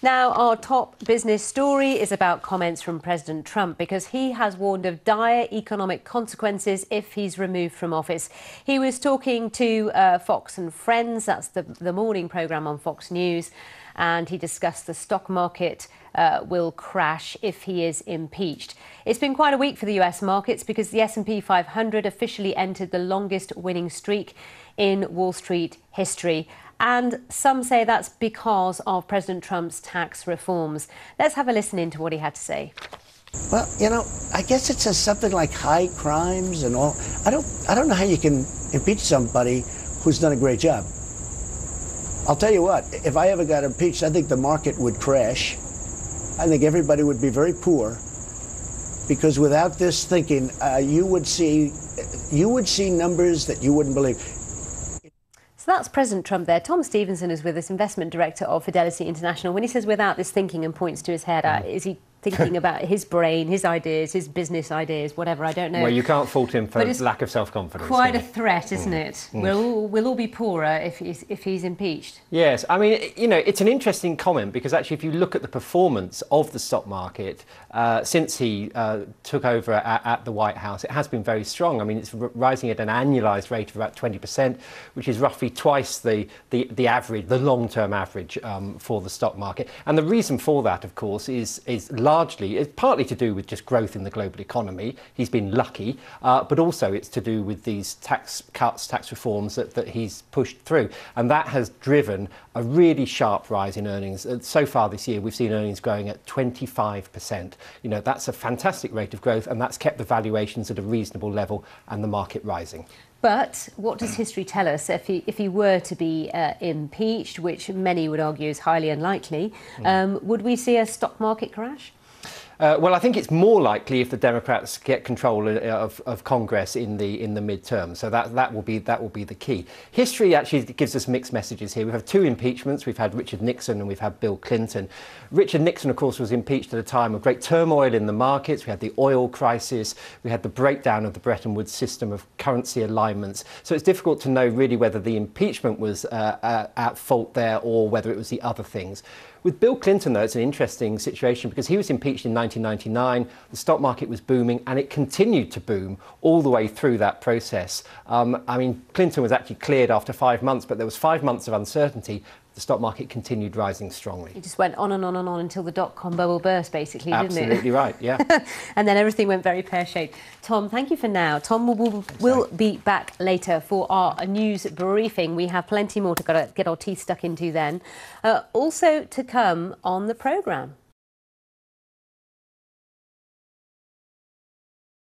Now, our top business story is about comments from President Trump because he has warned of dire economic consequences if he's removed from office. He was talking to Fox and Friends, that's the morning programme on Fox News, and he discussed the stock market will crash if he is impeached. It's been quite a week for the US markets because the S&P 500 officially entered the longest winning streak in Wall Street history. And some say that's because of President Trump's tax reforms. Let's have a listen into what he had to say. Well, I guess it says something like high crimes and all. I don't know how you can impeach somebody who's done a great job. I'll tell you what, if I ever got impeached, I think the market would crash. I think everybody would be very poor because without this thinking, you would see numbers that you wouldn't believe. So that's President Trump there. Tom Stevenson is with us, Investment Director of Fidelity International. When he says without this thinking and points to his head, is he thinking about his brain, his ideas, his business ideas, whatever? I don't know. Well, you can't fault him for lack of self-confidence. Quite a threat, isn't it? We'll all be poorer if he's impeached. Yes, I mean, it's an interesting comment because actually if you look at the performance of the stock market since he took over at the White House, it has been very strong. I mean, it's rising at an annualised rate of about 20%, which is roughly twice the average, the long-term average for the stock market. And the reason for that, of course, is partly to do with just growth in the global economy. He's been lucky, but also it's to do with these tax cuts, tax reforms that he's pushed through. And that has driven a really sharp rise in earnings. So far this year, we've seen earnings growing at 25%. That's a fantastic rate of growth, and that's kept the valuations at a reasonable level and the market rising. But what does history tell us if he were to be impeached, which many would argue is highly unlikely? Would we see a stock market crash? Well, I think it's more likely if the Democrats get control of Congress in the midterm. So that will be the key. History actually gives us mixed messages here. We've had two impeachments. We've had Richard Nixon and we've had Bill Clinton. Richard Nixon, of course, was impeached at a time of great turmoil in the markets. We had the oil crisis. We had the breakdown of the Bretton Woods system of currency alignments. So it's difficult to know really whether the impeachment was at fault there or whether it was the other things. With Bill Clinton, though, it's an interesting situation because he was impeached in 1999, the stock market was booming, and it continued to boom all the way through that process. I mean, Clinton was actually cleared after 5 months, but there was 5 months of uncertainty. The stock market continued rising strongly. It just went on and on and on until the dot-com bubble burst, basically, didn't it? Absolutely right, yeah. And then everything went very pear-shaped. Tom, thank you for now. Tom will be back later for our news briefing. We have plenty more to get our teeth stuck into then. Also to come on the programme.